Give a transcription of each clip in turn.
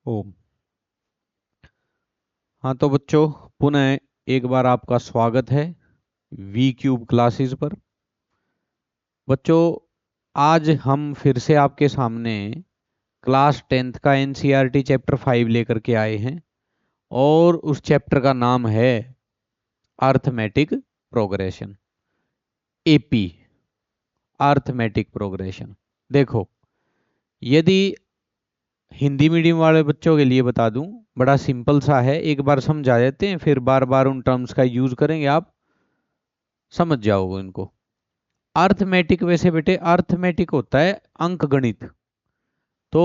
ओम। हाँ तो बच्चों, पुनः एक बार आपका स्वागत है वी क्यूब क्लासेस पर। बच्चों, आज हम फिर से आपके सामने क्लास 10th का एनसीईआरटी चैप्टर 5 लेकर के आए हैं और उस चैप्टर का नाम है arithmetic progression, AP, arithmetic progression. देखो, यदि हिंदी मीडियम वाले बच्चों के लिए बता दूं, बड़ा सिंपल सा है, एक बार समझा देते हैं, फिर बार बार उन टर्म्स का यूज करेंगे, आप समझ जाओगे इनको। अर्थमेटिक, वैसे बेटे अर्थमेटिक होता है अंक गणित। तो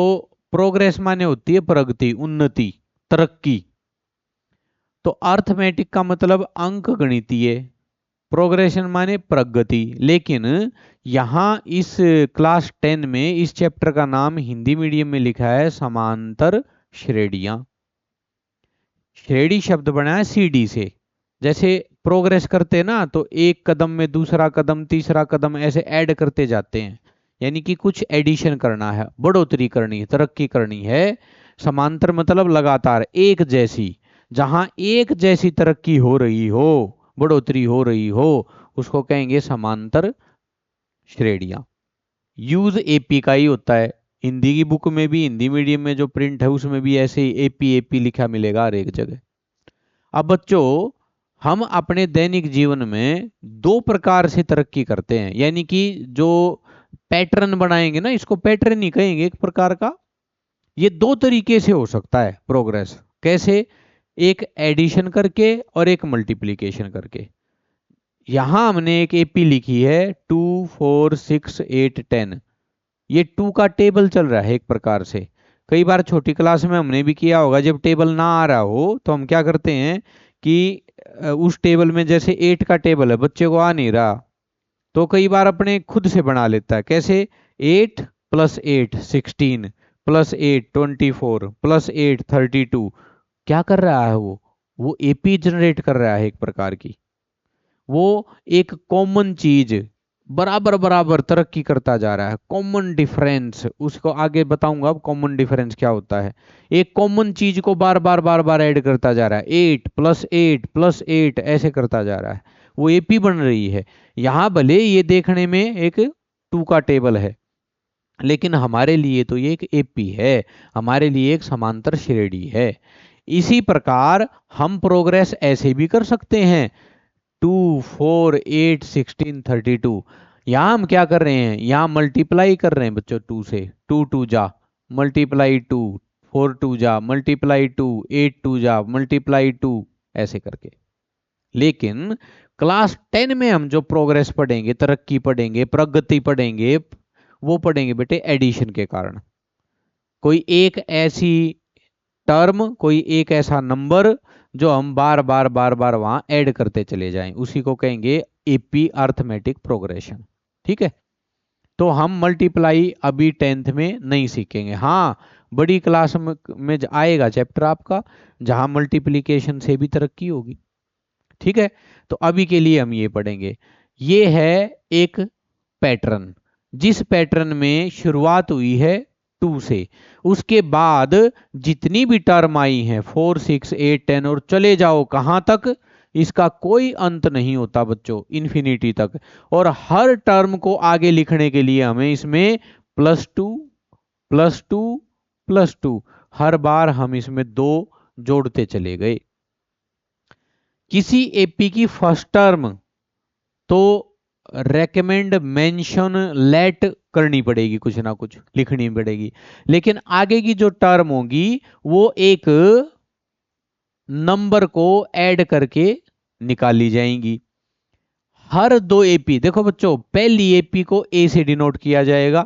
प्रोग्रेस माने होती है प्रगति, उन्नति, तरक्की। तो अर्थमेटिक का मतलब अंक गणितीय, प्रोग्रेशन माने प्रगति। लेकिन यहाँ इस क्लास 10 में इस चैप्टर का नाम हिंदी मीडियम में लिखा है समांतर श्रेणियां। श्रेणी शब्द बना है सीडी से। जैसे प्रोग्रेस करते हैं ना, तो एक कदम में दूसरा कदम, तीसरा कदम, ऐसे ऐड करते जाते हैं। यानी कि कुछ एडिशन करना है, बढ़ोतरी करनी है, तरक्की करनी है। समांतर मतलब लगातार एक जैसी। जहां एक जैसी तरक्की हो रही हो, बढ़ोतरी हो रही हो, उसको कहेंगे समांतर श्रेणियां। यूज एपी का ही होता है। हिंदी की बुक में भी, हिंदी मीडियम में जो प्रिंट है उसमें भी ऐसे ही एपी एपी लिखा मिलेगा हर एक जगह। अब बच्चों, हम अपने दैनिक जीवन में दो प्रकार से तरक्की करते हैं, यानी कि जो पैटर्न बनाएंगे ना, इसको पैटर्न ही कहेंगे एक प्रकार का। ये दो तरीके से हो सकता है प्रोग्रेस। कैसे? एक एडिशन करके और एक मल्टीप्लिकेशन करके। यहां हमने एक एपी लिखी है 2 4 6 8 10। ये 2 का टेबल चल रहा है एक प्रकार से। कई बार छोटी क्लास में हमने भी किया होगा, जब टेबल ना आ रहा हो तो हम क्या करते हैं कि उस टेबल में, जैसे 8 का टेबल है, बच्चे को आ नहीं रहा, तो कई बार अपने खुद से बना लेता है। कैसे? 8 + 8 16, +8 24, +8 32। क्या कर रहा है वो एपी जनरेट कर रहा है एक प्रकार की। वो एक कॉमन चीज बराबर बराबर तरक्की करता जा रहा है। कॉमन डिफरेंस, उसको आगे बताऊंगा अब कॉमन डिफरेंस क्या होता है। एक कॉमन चीज को बार बार ऐड करता जा रहा है, 8 + 8 + 8 ऐसे करता जा रहा है। वो एपी बन रही है। यहां भले ये देखने में एक 2 का टेबल है, लेकिन हमारे लिए तो ये एक एपी है, हमारे लिए एक समांतर श्रेणी है। इसी प्रकार हम प्रोग्रेस ऐसे भी कर सकते हैं, 2 4 8 16 32। यहां हम क्या कर रहे हैं, यहां मल्टीप्लाई कर रहे हैं बच्चों, 2 से। 2 2 जा मल्टीप्लाई 2, 4 2 जा मल्टीप्लाई 2, 8 2 जा मल्टीप्लाई 2, ऐसे करके। लेकिन क्लास 10 में हम जो प्रोग्रेस पढ़ेंगे, तरक्की पढ़ेंगे, प्रगति पढ़ेंगे, वो पढ़ेंगे बेटे एडिशन के कारण। कोई एक ऐसी टर्म, कोई एक ऐसा नंबर जो हम बार बार वहां ऐड करते चले जाएं, उसी को कहेंगे एपी, अर्थमेटिक प्रोग्रेशन। ठीक है? तो हम मल्टीप्लाई अभी 10th में नहीं सीखेंगे। हाँ, बड़ी क्लास में आएगा चैप्टर आपका, जहां मल्टीप्लीकेशन से भी तरक्की होगी। ठीक है? तो अभी के लिए हम ये पढ़ेंगे। ये है एक पैटर्न, जिस पैटर्न में शुरुआत हुई है 2 से। उसके बाद जितनी भी टर्म आई हैं, 4 6 8 10, और चले जाओ कहां तक, इसका कोई अंत नहीं होता बच्चों, इन्फिनिटी तक। और हर टर्म को आगे लिखने के लिए हमें इसमें +2 +2 +2, हर बार हम इसमें 2 जोड़ते चले गए। किसी एपी की फर्स्ट टर्म तो रेकमेंड, मेंशन, लेट करनी पड़ेगी, कुछ ना कुछ लिखनी पड़ेगी। लेकिन आगे की जो टर्म होगी, वो एक नंबर को ऐड करके निकाली जाएंगी। हर दो एपी, देखो बच्चों, पहली एपी को ए से डिनोट किया जाएगा।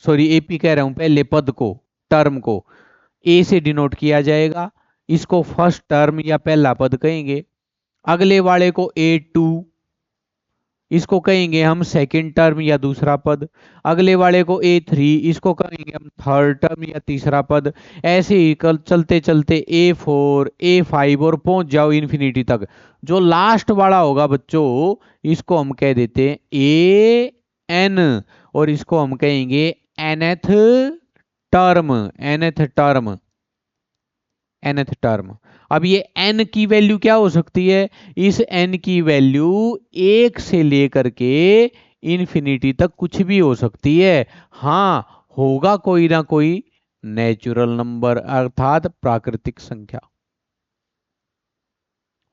सॉरी, एपी कह रहा हूं, पहले पद को, टर्म को ए से डिनोट किया जाएगा। इसको फर्स्ट टर्म या पहला पद कहेंगे। अगले वाले को A2, इसको कहेंगे हम सेकंड टर्म या दूसरा पद। अगले वाले को A3, इसको कहेंगे हम थर्ड टर्म या तीसरा पद। ऐसे ही कल चलते चलते A4 A5 और पहुंच जाओ इन्फिनिटी तक। जो लास्ट वाला होगा बच्चों, इसको हम कह देते हैं AN, और इसको हम कहेंगे nth term, nth term. nth term. अब ये n की वैल्यू क्या हो सकती है, इस n की वैल्यू 1 से लेकर के इन्फिनिटी तक कुछ भी हो सकती है। हाँ, होगा कोई ना कोई नेचुरल नंबर अर्थात प्राकृतिक संख्या,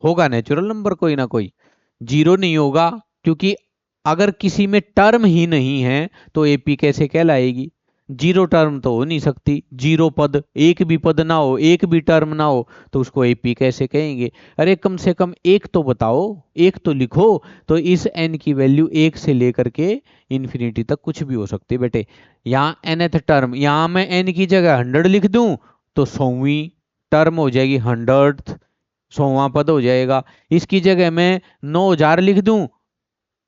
होगा नेचुरल नंबर कोई ना कोई, जीरो नहीं होगा। क्योंकि अगर किसी में टर्म ही नहीं है तो एपी कैसे कहलाएगी, जीरो टर्म तो हो नहीं सकती, जीरो पद, एक भी पद ना हो, एक भी टर्म ना हो, तो उसको एपी कैसे कहेंगे। अरे कम से कम एक तो बताओ, एक तो लिखो। तो इस एन की वैल्यू एक से लेकर के इन्फिनिटी तक कुछ भी हो सकती है बेटे। यहाँ nth टर्म, यहाँ मैं एन की जगह 100 लिख दूं तो 100वीं टर्म हो जाएगी, 100th 100वां पद हो जाएगा। इसकी जगह मैं 9000 लिख दूं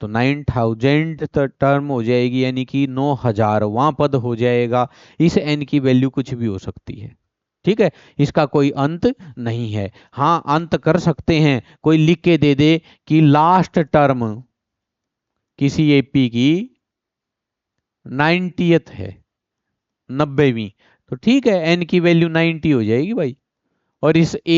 तो 9000 टर्म हो जाएगी, यानी कि 9000वां पद हो जाएगा। इस एन की वैल्यू कुछ भी हो सकती है, ठीक है, इसका कोई अंत नहीं है। हाँ, अंत कर सकते हैं, कोई लिख के दे दे कि लास्ट टर्म किसी एपी की 90th है, 90वीं, तो ठीक है, एन की वैल्यू 90 हो जाएगी भाई। और इस ए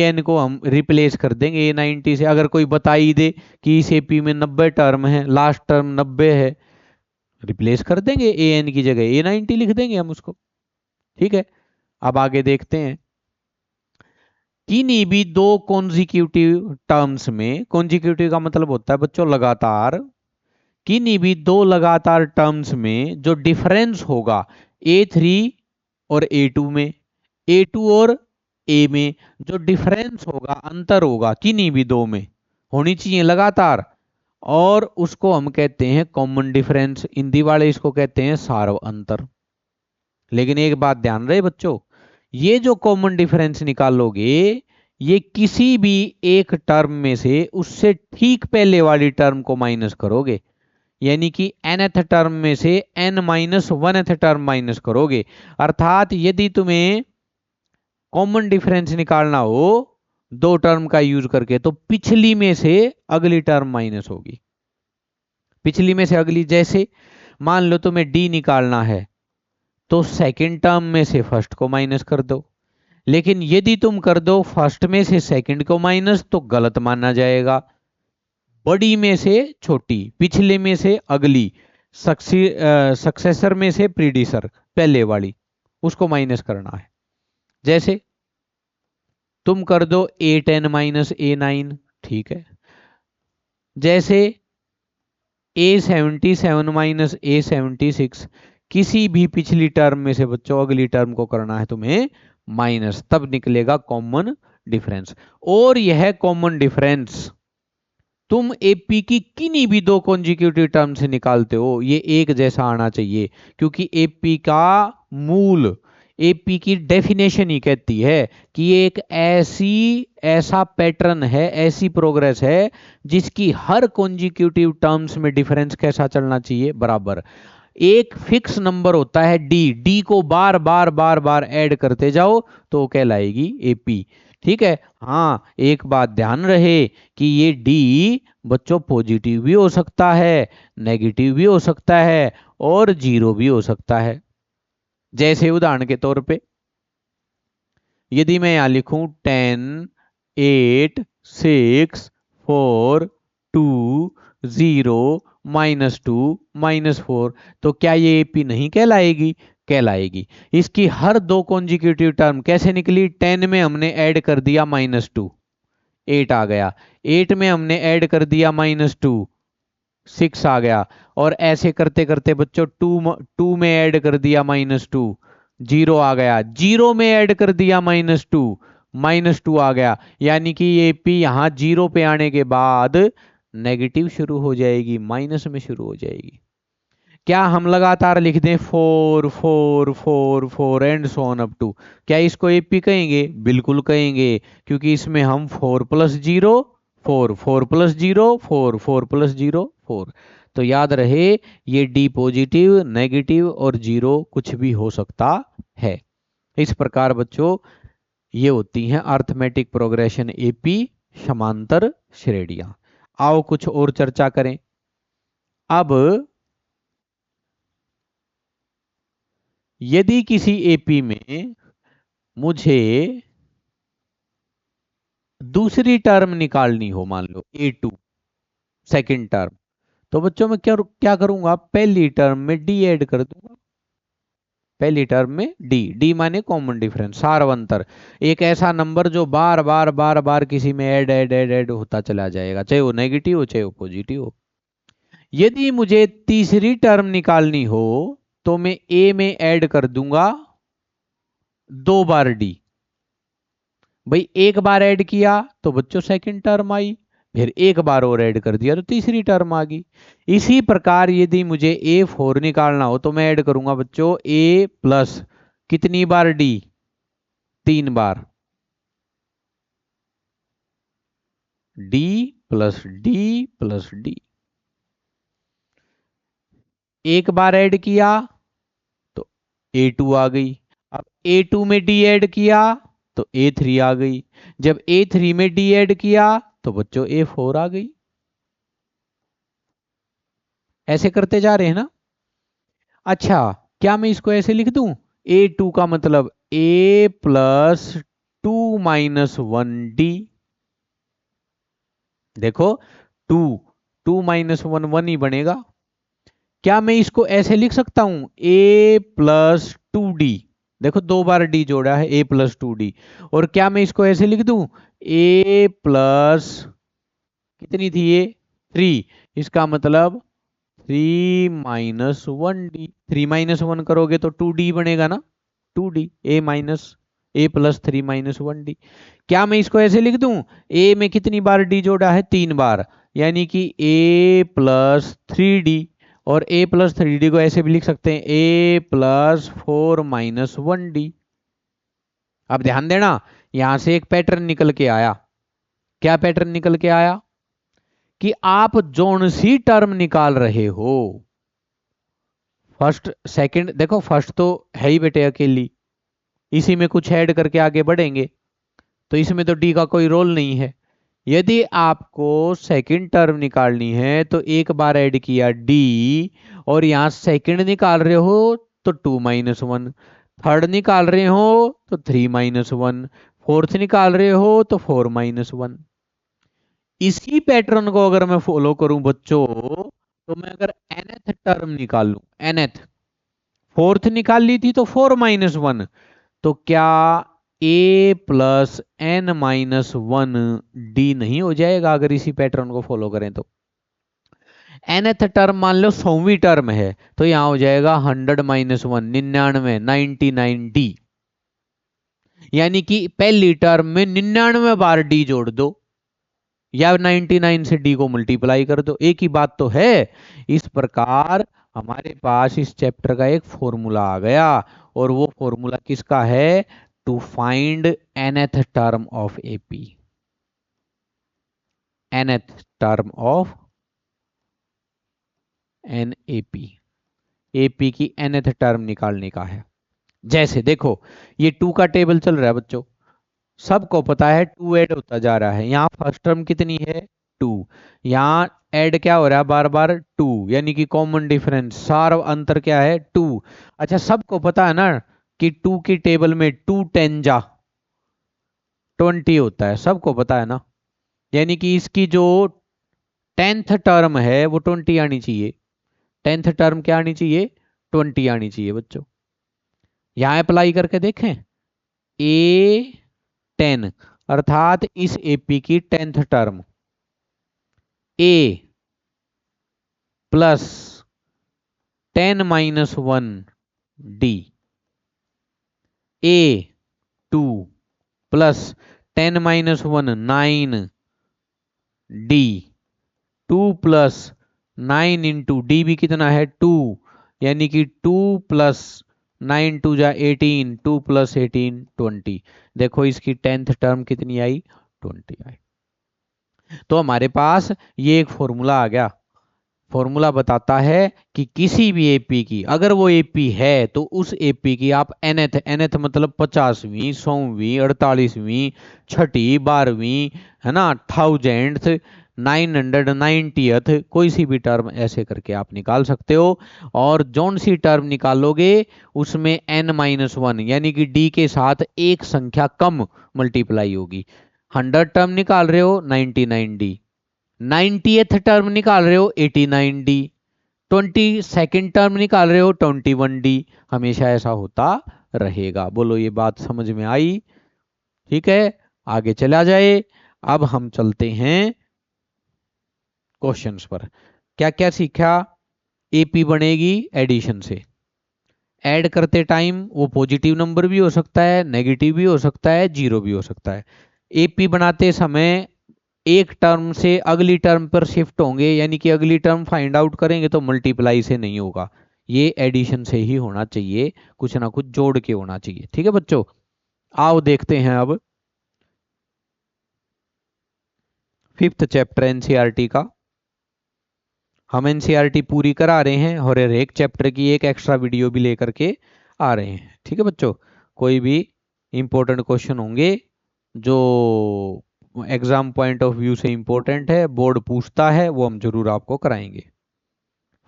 एन को हम रिप्लेस कर देंगे A90 से। अगर कोई बता ही दे कि इस एपी में 90 टर्म है, लास्ट टर्म 90 है, रिप्लेस कर देंगे, एन की जगह A90 लिख देंगे हम उसको, ठीक है। अब आगे देखते हैं, किन्हीं भी दो कॉन्जिक्यूटिव टर्म्स में, कॉन्जिक्यूटिव का मतलब होता है बच्चों लगातार, किन्हीं भी दो लगातार टर्म्स में जो डिफरेंस होगा A3 और A2 में, A2 और ए में जो डिफरेंस होगा, अंतर होगा किन्हीं भी दो में, होनी चाहिए लगातार, और उसको हम कहते हैं कॉमन डिफरेंस, हिंदी वाले इसको कहते हैं सार्व अंतर। लेकिन एक बात ध्यान रहे बच्चों, ये जो कॉमन डिफरेंस निकालोगे, ये किसी भी एक टर्म में से उससे ठीक पहले वाली टर्म को माइनस करोगे, यानी कि nth टर्म में से n-1th टर्म माइनस करोगे। अर्थात यदि तुम्हें कॉमन डिफरेंस निकालना हो दो टर्म का यूज करके, तो पिछली में से अगली टर्म माइनस होगी, पिछली में से अगली। जैसे मान लो तुम्हें डी निकालना है तो सेकंड टर्म में से फर्स्ट को माइनस कर दो। लेकिन यदि तुम कर दो फर्स्ट में से सेकंड को माइनस तो गलत माना जाएगा। बड़ी में से छोटी, पिछले में से अगली, सक्सेसर में से प्रीडिसर, पहले वाली, उसको माइनस करना है। जैसे तुम कर दो A10 माइनस A9, ठीक है। जैसे A77 माइनस A76, किसी भी पिछली टर्म में से बच्चों अगली टर्म को करना है तुम्हें माइनस, तब निकलेगा कॉमन डिफरेंस। और यह कॉमन डिफरेंस तुम एपी की किन्हीं भी दो कॉन्जिक्यूटिव टर्म से निकालते हो, ये एक जैसा आना चाहिए। क्योंकि एपी का मूल, एपी की डेफिनेशन ही कहती है कि ये एक ऐसा पैटर्न है, ऐसी प्रोग्रेस है जिसकी हर कॉन्जिक्यूटिव टर्म्स में डिफरेंस कैसा चलना चाहिए, बराबर। एक फिक्स नंबर होता है डी, डी को बार बार बार बार ऐड करते जाओ तो कहलाएगी एपी, ठीक है। हाँ, एक बात ध्यान रहे कि ये डी बच्चों पॉजिटिव भी हो सकता है, नेगेटिव भी हो सकता है, और जीरो भी हो सकता है। जैसे उदाहरण के तौर पे यदि मैं यहां लिखूं 10 8 6 4 2 0 -2 -4, तो क्या ये एपी नहीं कहलाएगी, कहलाएगी। इसकी हर दो कॉन्जिक्यूटिव टर्म कैसे निकली, 10 में हमने ऐड कर दिया -2, 8 आ गया, 8 में हमने ऐड कर दिया -2, 6 आ गया, और ऐसे करते करते बच्चों 2 में ऐड कर दिया -2, 0 आ गया, 0 में ऐड कर दिया -2 आ गया। यानी कि ये पी यहाँ 0 पे आने के बाद नेगेटिव शुरू हो जाएगी, माइनस में शुरू हो जाएगी। क्या हम लगातार लिख दें 4 4 4 4 and so on up to, क्या इसको एपी कहेंगे, बिल्कुल कहेंगे। क्योंकि इसमें हम 4 + 0 4 4 + 0 4 4 + 0 4, तो याद रहे ये डी पॉजिटिव, नेगेटिव और जीरो कुछ भी हो सकता है। इस प्रकार बच्चों ये होती हैं अर्थमेटिक प्रोग्रेशन एपी समांतर श्रेणियां। आओ कुछ और चर्चा करें। अब यदि किसी एपी में मुझे दूसरी टर्म निकालनी हो, मान लो A2 सेकंड टर्म, तो बच्चों मैं क्या क्या करूंगा, पहली टर्म में D ऐड कर दूंगा। पहली टर्म में डी माने कॉमन डिफरेंस, सारवंतर, एक ऐसा नंबर जो बार बार बार बार किसी में ऐड ऐड ऐड ऐड होता चला जाएगा, चाहे वो नेगेटिव हो चाहे वो पॉजिटिव हो। यदि मुझे तीसरी टर्म निकालनी हो तो मैं ए में ऐड कर दूंगा 2 बार डी। भाई एक बार ऐड किया तो बच्चों सेकंड टर्म आई, फिर एक बार और ऐड कर दिया तो तीसरी टर्म आ गई। इसी प्रकार यदि मुझे A4 निकालना हो तो मैं ऐड करूंगा बच्चों A प्लस कितनी बार डी, 3 बार, D plus D plus D. एक बार ऐड किया तो A2 आ गई, अब A2 में डी ऐड किया तो A3 आ गई, जब A3 में डी ऐड किया तो बच्चों A4 आ गई। ऐसे करते जा रहे हैं ना। अच्छा, क्या मैं इसको ऐसे लिख दूं, A2 का मतलब A प्लस 2 - 1 D। देखो 2 - 1 1 ही बनेगा। क्या मैं इसको ऐसे लिख सकता हूं A+2D, देखो 2 बार डी जोड़ा है, A+2D। और क्या मैं इसको ऐसे लिख दूं A प्लस कितनी थी ये 3, इसका मतलब 3 - 1D। 3 - 1 करोगे तो 2D बनेगा ना, 2D A+3 - 1D। क्या मैं इसको ऐसे लिख दूं A में कितनी बार डी जोड़ा है, 3 बार, यानी कि A+3D। और A+3D को ऐसे भी लिख सकते हैं A+4 - 1D। अब ध्यान देना, यहां से एक पैटर्न निकल के आया। क्या पैटर्न निकल के आया कि आप जोन सी टर्म निकाल रहे हो, फर्स्ट सेकंड, देखो फर्स्ट तो है ही बेटे अकेली, इसी में कुछ ऐड करके आगे बढ़ेंगे, तो इसमें तो डी का कोई रोल नहीं है। यदि आपको सेकंड टर्म निकालनी है तो एक बार ऐड किया डी, और यहां सेकंड निकाल रहे हो तो 2 - 1, थर्ड निकाल रहे हो तो 3 - 1, फोर्थ निकाल रहे हो तो 4 - 1। इसी पैटर्न को अगर मैं फॉलो करूं बच्चों, तो मैं अगर nth टर्म निकाल लूं, nth, फोर्थ निकाल ली थी तो 4 - 1, तो क्या A+n - 1 D नहीं हो जाएगा अगर इसी पैटर्न को फॉलो करें तो। nth टर्म मान लो 100वीं टर्म है तो यहां हो जाएगा 100 - 1, 99, 99D। यानी कि पहली टर्म में 99 बार डी जोड़ दो, या 99 से डी को मल्टीप्लाई कर दो, एक ही बात तो है। इस प्रकार हमारे पास इस चैप्टर का एक फॉर्मूला आ गया, और वो फॉर्मूला किसका है, to find nth term of AP, nth term of an AP, AP की nth टर्म निकालने का है। जैसे देखो ये 2 का टेबल चल रहा है बच्चों, सबको पता है 2 ऐड होता जा रहा है, यहाँ फर्स्ट टर्म कितनी है 2, यहाँ ऐड क्या हो रहा है बार बार 2, यानी कि कॉमन डिफरेंस, सार अंतर क्या है 2। अच्छा सबको पता है ना कि 2 की टेबल में 2 10 जा 20 होता है, सबको पता है ना। यानी कि इसकी जो 10th टर्म है वो 20 आनी चाहिए, 10th टर्म क्या आनी चाहिए 20 आनी चाहिए बच्चों। यहां अप्लाई करके देखें A10, अर्थात इस एपी की 10th term A plus 10 - 1D, A2 plus 10 - 1 9D, 2 plus 9 into D भी कितना है 2, यानी कि 2 प्लस 9 2 जा 18, 2 प्लस 18 20। देखो इसकी 10th टर्म कितनी आई 20 आई। तो हमारे पास ये एक फॉर्मूला आ गया। फॉर्मूला बताता है कि किसी भी एपी की अगर वो एपी है तो उस एपी की आप nth, nth मतलब 50वीं 100वीं 48वीं 6ठी 12वीं है ना 1000th 990th कोई सी भी टर्म ऐसे करके आप निकाल सकते हो। और जौन सी टर्म निकालोगे उसमें n - 1 यानी कि d के साथ एक संख्या कम मल्टीप्लाई होगी। 100 टर्म निकाल रहे हो 99D, 90th टर्म निकाल रहे हो 89D, 22nd टर्म निकाल रहे हो 21D। हमेशा ऐसा होता रहेगा। बोलो ये बात समझ में आई? ठीक है, आगे चला जाए। अब हम चलते हैं क्वेश्चंस पर। क्या क्या सीखा? एपी बनेगी एडिशन से। ऐड करते टाइम वो पॉजिटिव नंबर भी हो सकता है, नेगेटिव भी हो सकता है, जीरो भी हो सकता है। एपी बनाते समय एक टर्म से अगली टर्म पर शिफ्ट होंगे, यानी कि अगली टर्म फाइंड आउट करेंगे तो मल्टीप्लाई से नहीं होगा, ये एडिशन से ही होना चाहिए, कुछ ना कुछ जोड़ के होना चाहिए। ठीक है बच्चों, आओ देखते हैं अब 5th चैप्टर एनसीईआरटी का। हम एनसीईआरटी पूरी करा रहे हैं और हर एक चैप्टर की एक एक्स्ट्रा वीडियो भी लेकर के आ रहे हैं। ठीक है बच्चों, कोई भी इंपॉर्टेंट क्वेश्चन होंगे जो एग्जाम पॉइंट ऑफ व्यू से इंपॉर्टेंट है, बोर्ड पूछता है, वो हम जरूर आपको कराएंगे।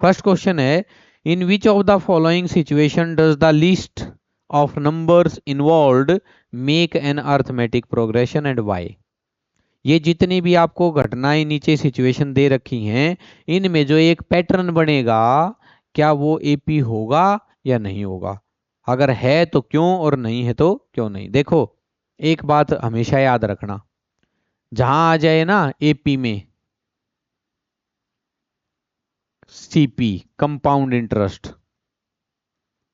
फर्स्ट क्वेश्चन है, in which of the following situation does the list of numbers involved make an arithmetic progression and why. ये जितनी भी आपको घटनाएं नीचे सिचुएशन दे रखी हैं, इनमें जो एक पैटर्न बनेगा, क्या वो एपी होगा या नहीं होगा? अगर है तो क्यों, और नहीं है तो क्यों नहीं? देखो, एक बात हमेशा याद रखना, जहां आ जाए ना एपी में सीपी, कंपाउंड इंटरेस्ट,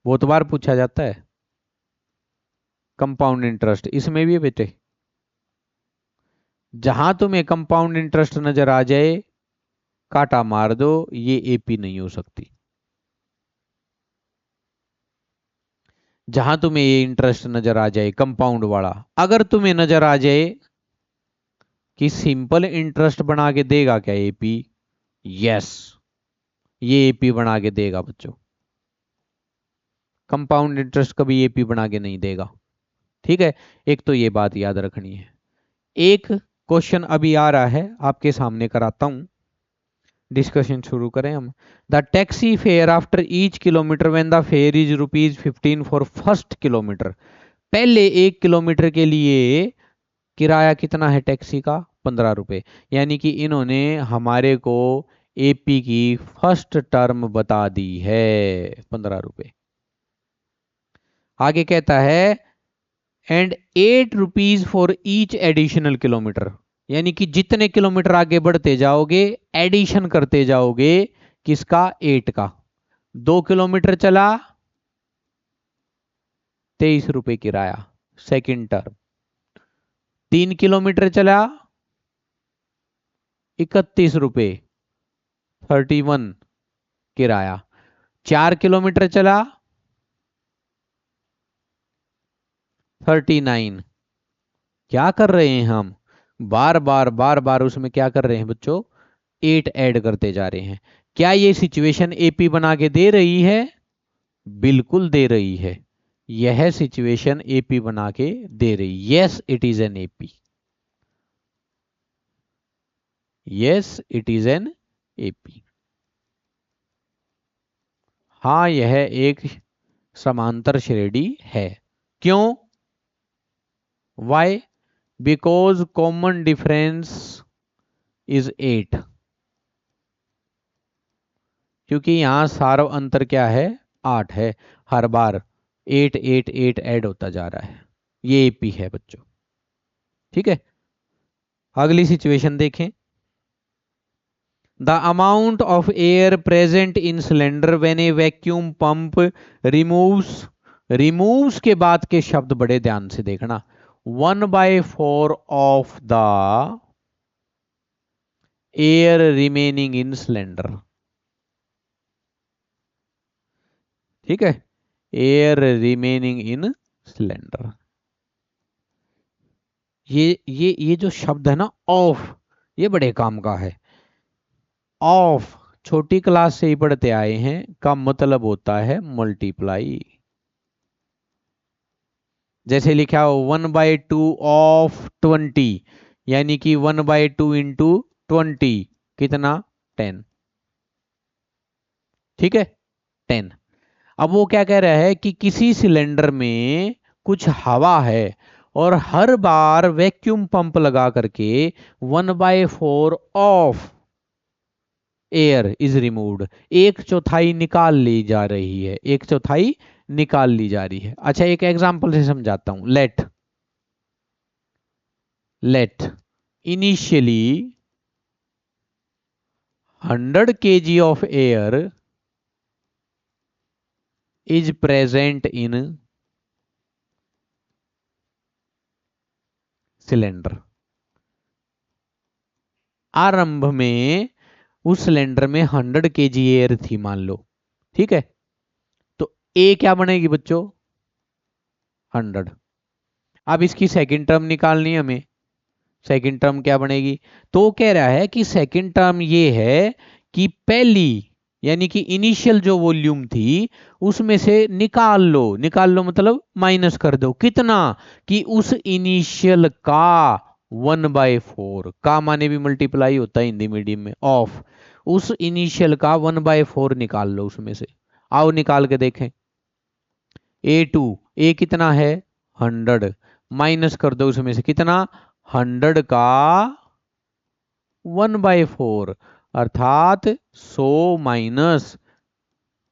बहुत बार पूछा जाता है कंपाउंड इंटरेस्ट, इसमें भी है बेटे। जहां तुम्हें कंपाउंड इंटरेस्ट नजर आ जाए, काटा मार दो, ये एपी नहीं हो सकती। जहां तुम्हें ये इंटरेस्ट नजर आ जाए कंपाउंड वाला, अगर तुम्हें नजर आ जाए कि सिंपल इंटरेस्ट बना के देगा क्या एपी, यस, ये एपी बना के देगा बच्चों। कंपाउंड इंटरेस्ट कभी एपी बना के नहीं देगा। ठीक है, एक तो ये बात याद रखनी है। एक क्वेश्चन अभी आ रहा है, आपके सामने कराता हूं, डिस्कशन शुरू करें हम। The taxi fare after each kilometre when the fair is ₹15 for first kilometre. पहले 1 किलोमीटर के लिए किराया कितना है टैक्सी का? ₹15। यानी कि इन्होंने हमारे को एपी की फर्स्ट टर्म बता दी है, ₹15। आगे कहता है and ₹8 for each additional kilometre, यानी कि जितने किलोमीटर आगे बढ़ते जाओगे एडिशन करते जाओगे, किसका? 8 का। 2 किलोमीटर चला, ₹23 किराया सेकंड टर्म। 3 किलोमीटर चला, ₹31, 31 किराया। 4 किलोमीटर चला, 39। क्या कर रहे हैं हम? बार बार बार बार उसमें क्या कर रहे हैं बच्चों? 8 ऐड करते जा रहे हैं। क्या ये सिचुएशन एपी बना के दे रही है? बिल्कुल दे रही है, यह सिचुएशन एपी बना के दे रही। Yes it is an AP, yes it is an AP. हाँ, यह एक समांतर श्रेणी है। क्यों? Why? Because common difference is 8। क्योंकि यहां सार्व अंतर क्या है? 8 है। हर बार 8 8 8 ऐड होता जा रहा है, ये एपी है बच्चों। ठीक है, अगली सिचुएशन देखें। The amount of air present in cylinder when A vacuum pump removes, removes के बाद के शब्द बड़े ध्यान से देखना। 1/4 of the air remaining in cylinder. ठीक है, एयर रिमेनिंग इन सिलेंडर। ये जो शब्द है ना ऑफ, ये बड़े काम का है। ऑफ छोटी क्लास से ही पढ़ते आए हैं, का मतलब होता है मल्टीप्लाई। जैसे लिखा हो 1/2 ऑफ 20, यानी कि 1/2 इंटू 20 कितना? 10। ठीक है, 10। अब वो क्या कह रहा है कि किसी सिलेंडर में कुछ हवा है और हर बार वैक्यूम पंप लगा करके 1/4 ऑफ एयर इज रिमूव्ड, एक चौथाई निकाल ली जा रही है, एक चौथाई निकाल ली जा रही है। अच्छा, एक एग्जांपल से समझाता हूं। Let initially 100 kg of air is present in cylinder. आरंभ में उस सिलेंडर में 100 kg एयर थी मान लो, ठीक है। तो ए क्या बनेगी बच्चों? 100। अब इसकी सेकंड टर्म निकालनी है हमें। सेकंड टर्म क्या बनेगी? तो कह रहा है कि सेकंड टर्म ये है कि पहली यानी कि इनिशियल जो वॉल्यूम थी उसमें से निकाल लो, निकाल लो मतलब माइनस कर दो। कितना? कि उस इनिशियल का 1/4, का माने भी मल्टीप्लाई होता है हिंदी मीडियम में, ऑफ उस इनिशियल का 1/4 निकाल लो उसमें से। आओ निकाल के देखें। A2, ए कितना है? 100, माइनस कर दो उसमें से कितना? 100 का 1/4, अर्थात 100 माइनस,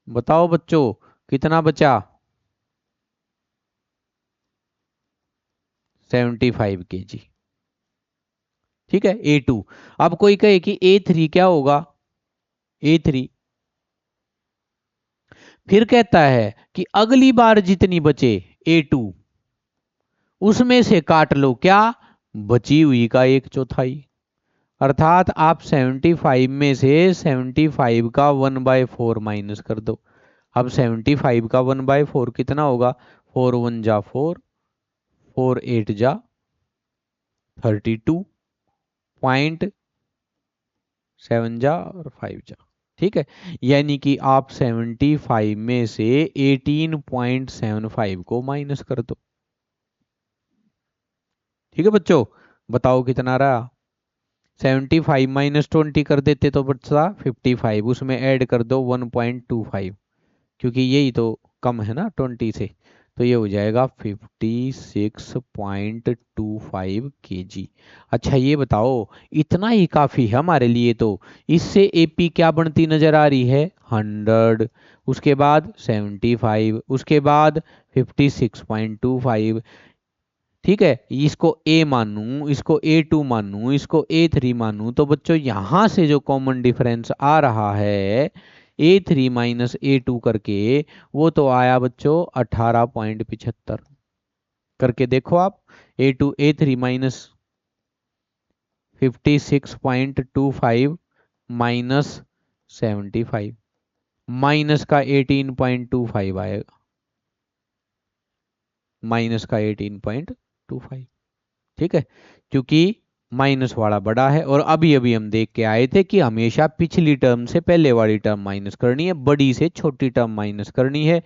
बताओ बच्चों कितना बचा? 75 kg। ठीक है, A2। अब कोई कहे कि A3 क्या होगा? A3 फिर कहता है कि अगली बार जितनी बचे A2 उसमें से काट लो क्या? बची हुई का एक चौथाई। अर्थात आप 75 में से 75 का 1/4 माइनस कर दो। अब 75 का 1/4 कितना होगा? 4 1 जा 4, 4 8 जा 32.7 जा और 5 जा। ठीक है, यानी कि आप 75 में से 18.75 को माइनस कर दो। ठीक है बच्चों, बताओ कितना रहा? 75 माइनस 20 कर देते तो बचता 55, उसमें ऐड कर दो 1.25, क्योंकि यही तो कम है ना 20 से, तो ये हो जाएगा 56.25 kg। अच्छा ये बताओ, इतना ही काफी है हमारे लिए तो। इससे एपी क्या बनती नजर आ रही है? 100, उसके बाद 75, उसके बाद 56.25। ठीक है, इसको ए मानूं, इसको A2 मानूं, इसको A3 मानूं, तो बच्चों यहां से जो कॉमन डिफरेंस आ रहा है A3 माइनस A2 करके, वो तो आया बच्चों 18.75। करके देखो आप। A3 माइनस 56.25 माइनस 75, माइनस का 18.25 आएगा, माइनस का 18.25। ठीक है, क्योंकि माइनस वाला बड़ा है। और अभी अभी हम देख के आए थे कि हमेशा पिछली टर्म से पहले वाली टर्म माइनस करनी है, बड़ी से छोटी टर्म माइनस करनी है।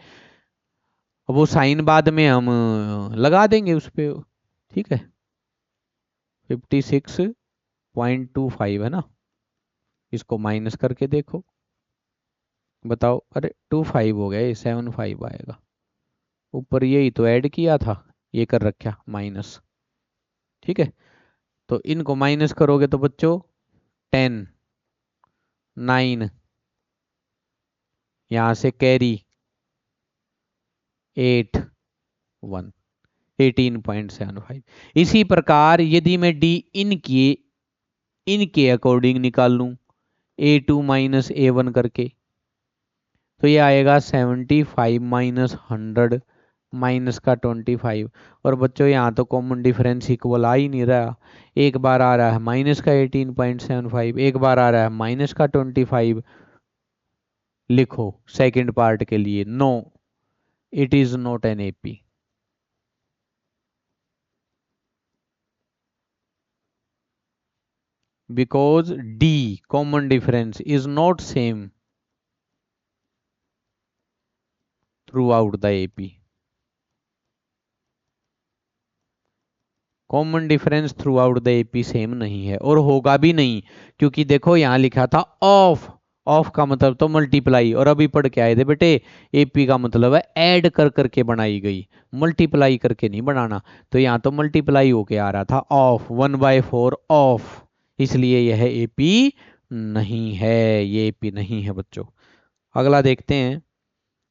वो साइन बाद में हम लगा देंगे उस पे। ठीक है, 56.25 है ना, इसको माइनस करके देखो, बताओ। अरे 25 हो गया, ये 75 आएगा। ऊपर यही तो ऐड किया था, ये कर रखा माइनस। ठीक है, तो इनको माइनस करोगे तो बच्चों 10 9, यहां से कैरी 8 1, 18.75। इसी प्रकार यदि मैं डी इनके अकॉर्डिंग निकाल लूं A2 माइनस A1 करके, तो ये आएगा 75 माइनस 100 माइनस का 25। और बच्चों यहाँ तो कॉमन डिफरेंस इक्वल आ ही नहीं रहा। एक बार आ रहा है माइनस का 18.75, एक बार आ रहा है माइनस का 25। लिखो सेकंड पार्ट के लिए, no it is not an AP. Because D common difference is not same throughout the AP। Common difference through out the AP same नहीं है और होगा भी नहीं, क्योंकि देखो यहां लिखा था ऑफ ऑफ का मतलब तो मल्टीप्लाई, और अभी पढ़ के आए थे बेटे एपी का मतलब है ऐड कर करके बनाई गई, मल्टीप्लाई करके नहीं बनाना। तो यहाँ तो मल्टीप्लाई होके आ रहा था, ऑफ 1/4 ऑफ, इसलिए यह एपी नहीं है, ये एपी नहीं है बच्चों। अगला देखते हैं।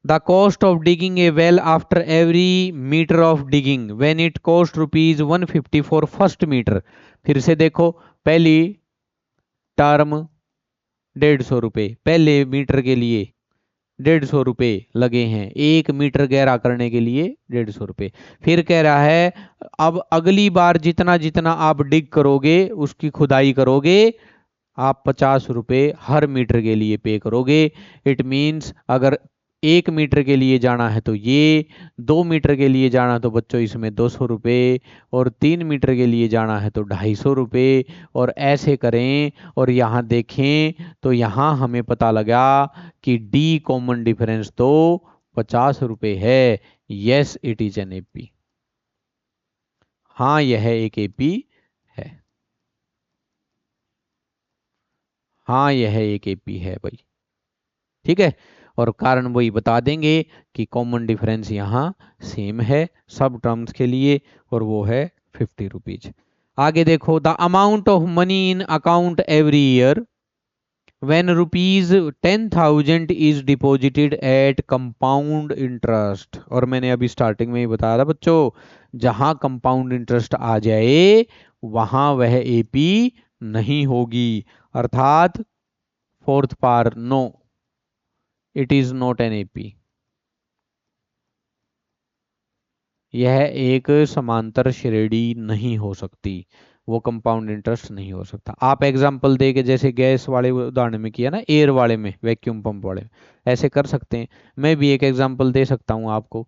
The cost of digging a well after every meter of digging when it cost ₹150 for first meter. फिर से देखो, पहली टर्म 150 रुपये पहले मीटर के लिए, 150 रुपये लगे हैं 1 मीटर गहरा करने के लिए, 150 रुपये। फिर कह रहा है अब अगली बार जितना जितना आप डिग करोगे, उसकी खुदाई करोगे, आप 50 रुपये हर मीटर के लिए पे करोगे। इट मीन्स अगर 1 मीटर के लिए जाना है तो ये, 2 मीटर के लिए जाना तो बच्चों इसमें 200 रुपये, और 3 मीटर के लिए जाना है तो 250 रुपये, और ऐसे करें। और यहाँ देखें तो यहाँ हमें पता लगा कि डी कॉमन डिफरेंस तो 50 रुपये है। Yes it is an AP, हाँ यह एक एपी है, हाँ यह एक एपी है भाई, ठीक है। और कारण वही बता देंगे कि कॉमन डिफरेंस यहाँ सेम है सब टर्म्स के लिए, और वो है 50 रुपीज। आगे देखो, the amount of money in account every year when ₹10,000 is deposited at compound interest. और मैंने अभी स्टार्टिंग में ही बताया था बच्चों, जहां कंपाउंड इंटरेस्ट आ जाए वहां वह एपी नहीं होगी, अर्थात फोर्थ पार no, it is not an AP. यह एक समांतर श्रेणी नहीं हो सकती, वो कंपाउंड इंटरेस्ट नहीं हो सकता। आप एग्जाम्पल दे के, जैसे गैस वाले उदाहरण में किया ना, एयर वाले में, वैक्यूम पंप वाले में, ऐसे कर सकते हैं। मैं भी एक एग्जाम्पल दे सकता हूँ आपको।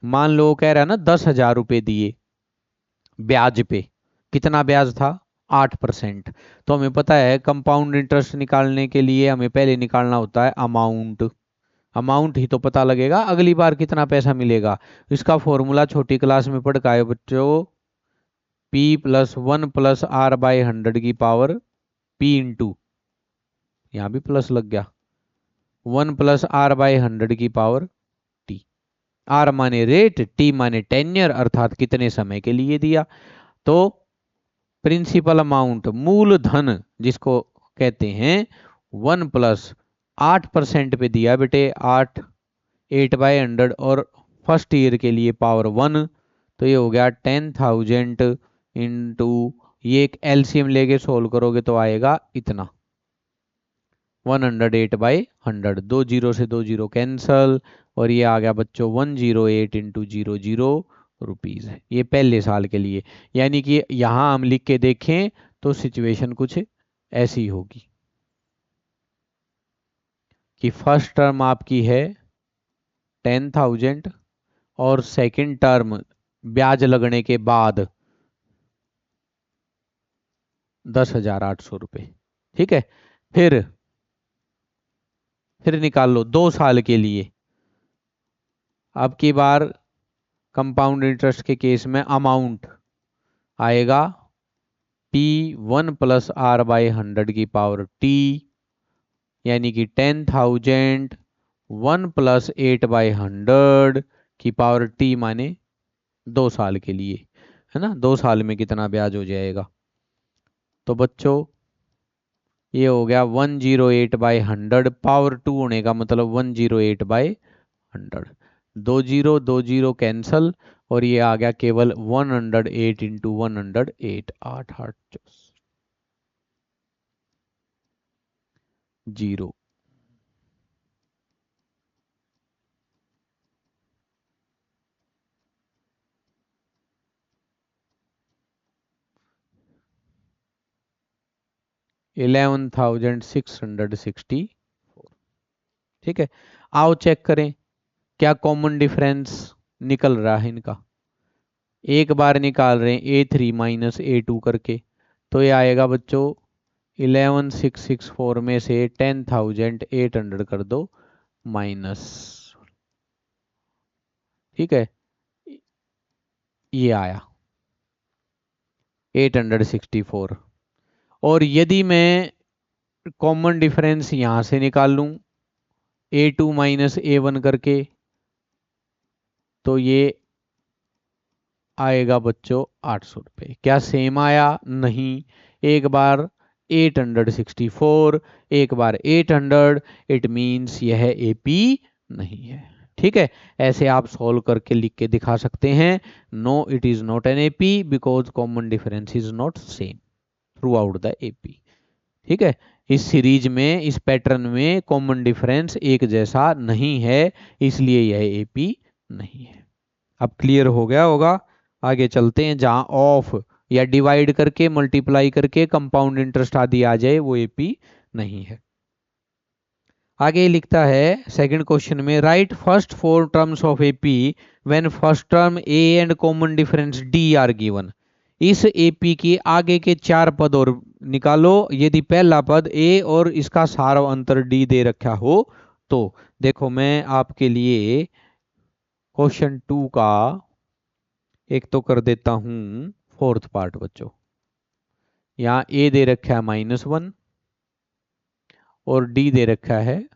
मान लो कह रहा है ना 10,000 रुपये दिए ब्याज पे, कितना ब्याज था? 8%। तो हमें पता है कंपाउंड इंटरेस्ट निकालने के लिए हमें पहले निकालना होता है अमाउंट, अमाउंट ही तो पता लगेगा अगली बार कितना पैसा मिलेगा। इसका फॉर्मूला छोटी क्लास में पढ़ का है बच्चों, P+1+R/100 की पावर P इंटू, यहाँ भी प्लस लग गया, 1+R/100 की पावर T। R माने रेट, T माने टेन्यर, अर्थात कितने समय के लिए दिया। तो प्रिंसिपल अमाउंट, मूलधन जिसको कहते हैं, 1+8% पे दिया बेटे, 8/100, और फर्स्ट ईयर के लिए पावर 1, तो ये हो गया 10,000 इंटू, ये एक एलसीएम लेके सोल्व करोगे तो आएगा इतना, 108/100। 2 जीरो से 2 जीरो कैंसल, और ये आ गया बच्चों 108 × 0 0 रुपीज। ये पहले साल के लिए, यानी कि यहाँ हम लिख के देखें तो सिचुएशन कुछ ऐसी होगी कि फर्स्ट टर्म आपकी है 10,000, और सेकंड टर्म ब्याज लगने के बाद 10,800 रुपये, ठीक है। फिर निकाल लो 2 साल के लिए। अब की बार कंपाउंड इंटरेस्ट के केस में अमाउंट आएगा P1+R/100 की पावर T, यानी कि 10,000 1+8/100 की पावर T माने 2 साल के लिए, है ना। 2 साल में कितना ब्याज हो जाएगा? तो बच्चों ये हो गया 108/100, पावर 2 होने का मतलब 108/100। 2 जीरो कैंसल, और ये आ गया केवल 108 × 108, 8 8 जीरो। 11,664, ठीक है। आओ चेक करें क्या कॉमन डिफरेंस निकल रहा है इनका। एक बार निकाल रहे हैं A3 - A2 करके, तो ये आएगा बच्चों 11,664 में से 10,800 कर दो माइनस, ठीक है, ये आया 864। और यदि मैं कॉमन डिफरेंस यहां से निकाल लूं A2 माइनस A1 करके, तो ये आएगा बच्चों 800 रुपये। क्या सेम आया? नहीं। एक बार 864, एक बार 800, इट मीन्स यह एपी नहीं है। ठीक है, ऐसे आप सॉल्व करके लिख के दिखा सकते हैं। No, it is not an AP because common difference is not same throughout the AP. ठीक है, इस सीरीज में, इस पैटर्न में कॉमन डिफरेंस एक जैसा नहीं है, इसलिए यह एपी नहीं है। अब क्लियर हो गया होगा। आगे चलते हैं, जहां ऑफ या डिवाइड करके, मल्टीप्लाई करके कंपाउंड इंटरेस्ट आदि आ जाए, वो एपी नहीं है। आगे लिखता है सेकंड क्वेश्चन में, right first four terms of AP when first term A and common difference D R given. इस एपी के आगे के चार पद और निकालो यदि पहला पद ए और इसका सारा अंतर डी दे रखा हो तो। देखो मैं आपके लिए क्वेश्चन 2 का एक तो कर देता हूं फोर्थ पार्ट बच्चों। यहाँ ए दे रखा है -1 और डी दे रखा है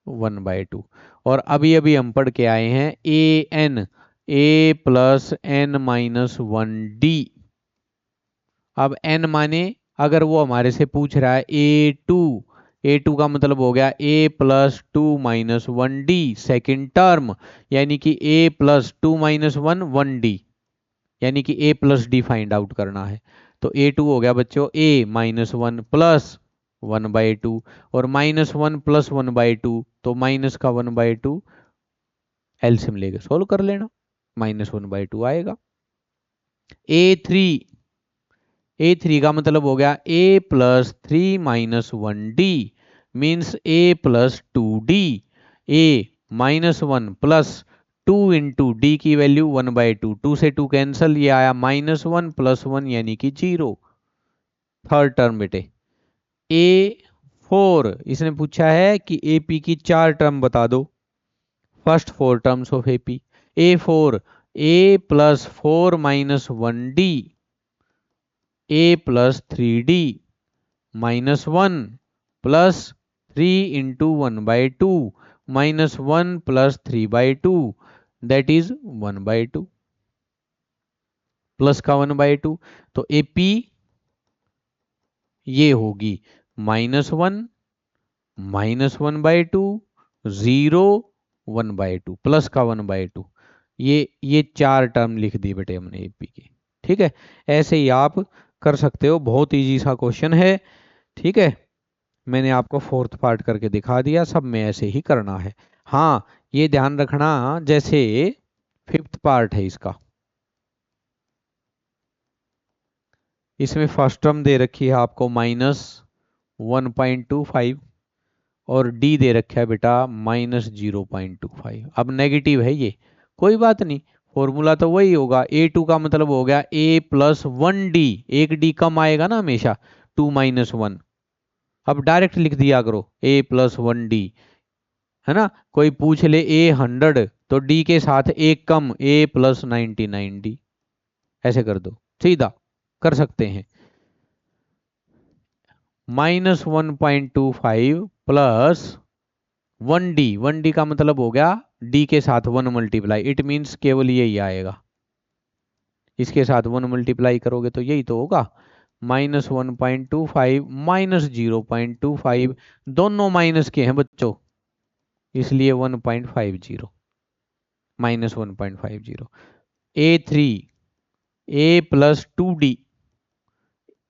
1/2। और अभी अभी हम पढ़ के आए हैं ए प्लस एन -1 डी। अब एन माने, अगर वो हमारे से पूछ रहा है ए टू का मतलब हो गया A+2 - 1D सेकेंड टर्म, यानी कि A+2 - 1D, यानी कि A+D फाइंड आउट करना है। तो A2 हो गया बच्चों A-1 प्लस 1/2, और -1 प्लस 1/2 तो माइनस का 1/2, एलसीएम लेके सोल्व कर लेना, -1/2 आएगा। A3 का मतलब हो गया A+3 - 1D means A+2D। A-1 plus 2 into D की वैल्यू 1/2, 2 से 2 कैंसल, ये आया -1 प्लस 1 यानी कि 0। थर्ड टर्म बेटे A4, इसने पूछा है कि एपी की चार टर्म बता दो। First four terms of AP, A4 A+4 - 1D A+3D -1 plus 3 into 1/2 -1 plus 3/2 that is 1/2 plus का 1/2। तो एपी ये होगी -1 -1/2 0 1/2 प्लस का 1/2। ये चार टर्म लिख दी बेटे हमने एपी की। ठीक है, ऐसे ही आप कर सकते हो, बहुत इजी सा क्वेश्चन है। ठीक है, मैंने आपको फोर्थ पार्ट करके दिखा दिया, सब में ऐसे ही करना है। हाँ, ये ध्यान रखना, जैसे फिफ्थ पार्ट है इसका, इसमें फर्स्ट टर्म दे रखी है आपको -1.25 और डी दे रखा है बेटा -0.25। अब नेगेटिव है ये, कोई बात नहीं, फॉर्मूला तो वही होगा। A2 का मतलब हो गया A+1D, एक डी कम आएगा ना हमेशा, 2 - 1। अब डायरेक्ट लिख दिया करो A+1D, है ना। कोई पूछ ले A100 तो D के साथ एक कम A+99D, ऐसे कर दो, सीधा कर सकते हैं। -1.25 प्लस 1D का मतलब हो गया D के साथ 1 मल्टीप्लाई, इट मीन्स केवल यही आएगा, इसके साथ 1 मल्टीप्लाई करोगे तो यही तो होगा। -1.25 -0.25, दोनों माइनस के हैं बच्चों, इसलिए 1.50 -1.50। A3 A+2D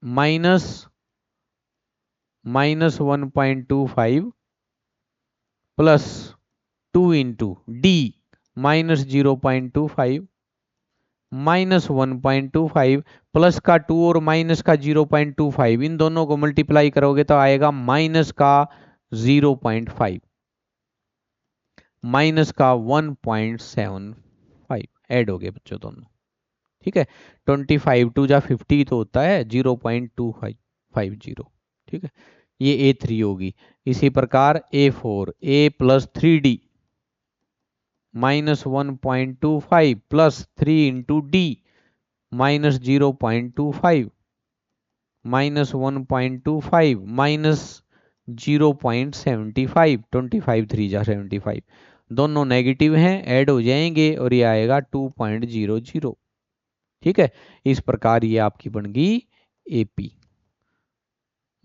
-1.25 plus 2 into D -0.25 -1.25 plus का 2 और माइनस का 0.25, इन दोनों को मल्टीप्लाई करोगे तो आएगा माइनस का 0.5 माइनस का 1.75, ऐड हो गए बच्चों दोनों। ठीक है, 25 टू जा 50 तो होता है 0.2550। ठीक है, ये A3 होगी। इसी प्रकार A4 A+3D -1.25 plus 3 into D -0.25 -1.25 minus 0.75, 25 3 जा 75, दोनों नेगेटिव हैं, ऐड हो जाएंगे और ये आएगा 2.00। ठीक है, इस प्रकार ये आपकी बन गई AP.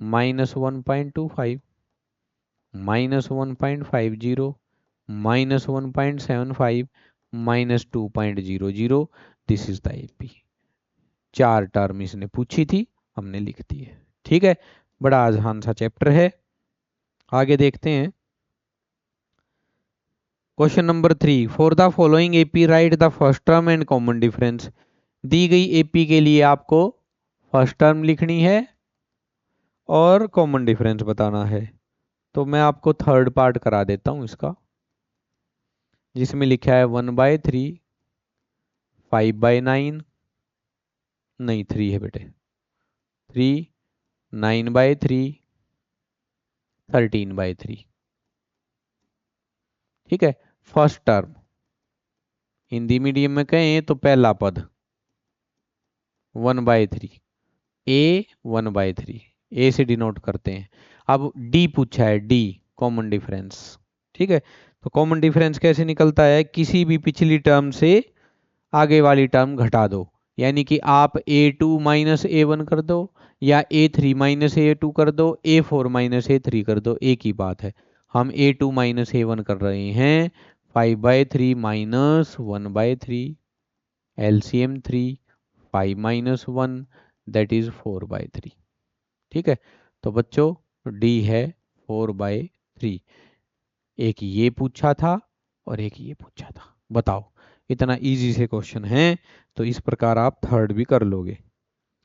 -1.25, -1.50, -1.75, -2.00, this is the AP. 4 term इसने पूछी थी, हमने लिख दी है। ठीक है, बड़ा आसान सा चैप्टर है। आगे देखते हैं question number 3। For the following AP write the first term and common difference. दी गई एपी के लिए आपको फर्स्ट टर्म लिखनी है और कॉमन डिफरेंस बताना है। तो मैं आपको थर्ड पार्ट करा देता हूं इसका, जिसमें लिखा है 1/3, 5/9, नहीं 3 है बेटे, 3, 9/3, 13/3। ठीक है, फर्स्ट टर्म हिंदी मीडियम में कहें तो पहला पद 1/3, ए 1/3, ए से डिनोट करते हैं। अब डी पूछा है, डी कॉमन डिफरेंस। ठीक है, तो कॉमन डिफरेंस कैसे निकलता है, किसी भी पिछली टर्म से आगे वाली टर्म घटा दो, यानी कि आप a2 -a1 कर दो, या a3 -a2 कर दो, a4 -a3 कर दो, एक ही बात है। हम a2 -a1 कर रहे हैं, 5/3 -1/3, LCM 3, 5 - 1 दैट इज 4/3। ठीक है, तो बच्चों डी है 4/3। एक ये पूछा था और एक ये पूछा था, बताओ इतना इजी से क्वेश्चन है, तो इस प्रकार आप थर्ड भी कर लोगे।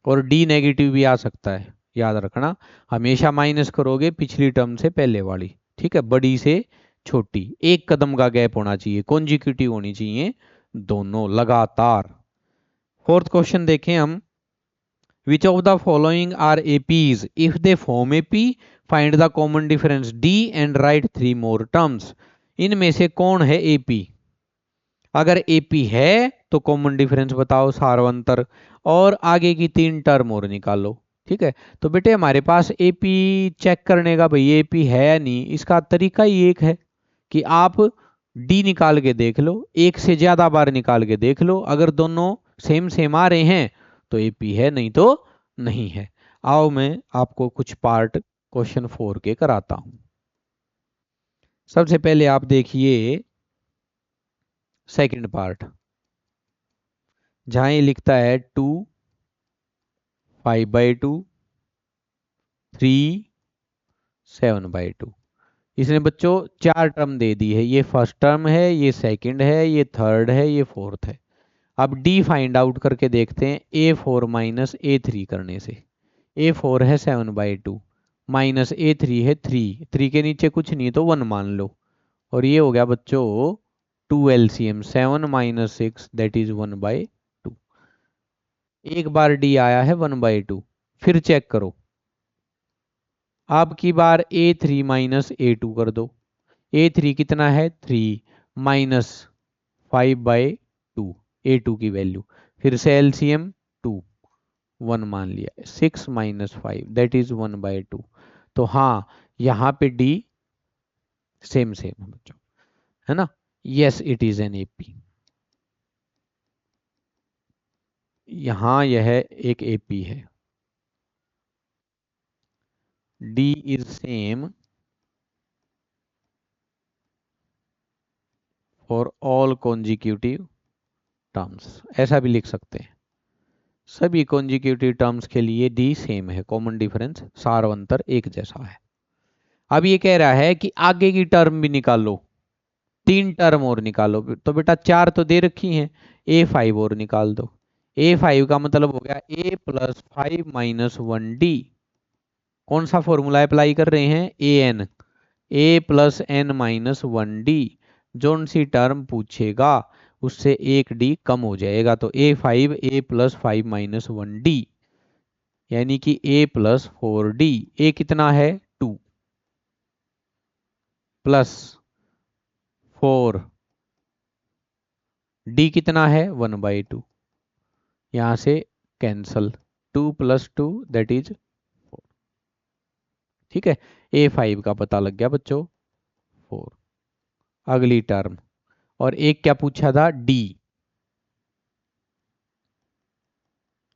और डी नेगेटिव भी आ सकता है, याद रखना, हमेशा माइनस करोगे पिछली टर्म से पहले वाली। ठीक है, बड़ी से छोटी, एक कदम का गैप होना चाहिए, कॉन्जिक्यूटिव होनी चाहिए दोनों लगातार। फोर्थ क्वेश्चन देखें हम, which of the following are APs, if they form AP find the common difference D and write 3 more terms. इनमें से कौन है एपी? अगर एपी है तो कॉमन डिफरेंस बताओ, सारवंतर, और आगे की 3 टर्म और निकालो। ठीक है, तो बेटे हमारे पास एपी चेक करने का, भाई एपी है या नहीं, इसका तरीका ही एक है कि आप डी निकाल के देख लो, एक से ज्यादा बार निकाल के देख लो, अगर दोनों सेम सेम आ रहे हैं तो एपी है, नहीं तो नहीं है। आओ मैं आपको कुछ पार्ट क्वेश्चन 4 के कराता हूं। सबसे पहले आप देखिए सेकंड पार्ट, जहां ये लिखता है 2, 5/2, 3, 7/2। इसने बच्चों 4 टर्म दे दी है, ये फर्स्ट टर्म है, ये सेकंड है, ये थर्ड है, ये फोर्थ है। अब डी फाइंड आउट करके देखते हैं, a4 -a3 करने से। a4 है 7/2, -a3 है 3, 3 के नीचे कुछ नहीं तो 1 मान लो, और ये हो गया बच्चों 2 LCM, 7 - 6 दैट इज 1/2। एक बार डी आया है 1/2, फिर चेक करो, अब की बार a3 -a2 कर दो। a3 कितना है 3, -5/2, a2 की वैल्यू, फिर से एलसीएम 2, 1 मान लिया, 6 - 5 दैट इज 1/2। तो हाँ, यहाँ पे डी सेम सेम है बच्चों, है ना, yes it is an AP. यहाँ यह एक एपी है, D is same for all consecutive terms, ऐसा भी लिख सकते हैं, सभी कॉन्जिक्यूटिव टर्म्स के लिए डी सेम है, कॉमन डिफरेंस सारवंतर एक जैसा है। अब ये कह रहा है कि आगे की टर्म भी निकालो, 3 टर्म और निकालो, तो बेटा 4 तो दे रखी हैं, a5 और निकाल दो। a5 का मतलब हो गया a+5 - 1d। कौन सा फॉर्मूला अप्लाई कर रहे हैं, an, a+n - 1d। Zone C term पूछेगा उससे एक डी कम हो जाएगा, तो a5 a+5 - 1d, यानी कि a+4d। a कितना है 2 +4, डी कितना है 1/2, यहां से कैंसल, 2 + 2 दैट इज 4। ठीक है, A5 का पता लग गया बच्चों 4। अगली टर्म, और एक क्या पूछा था, D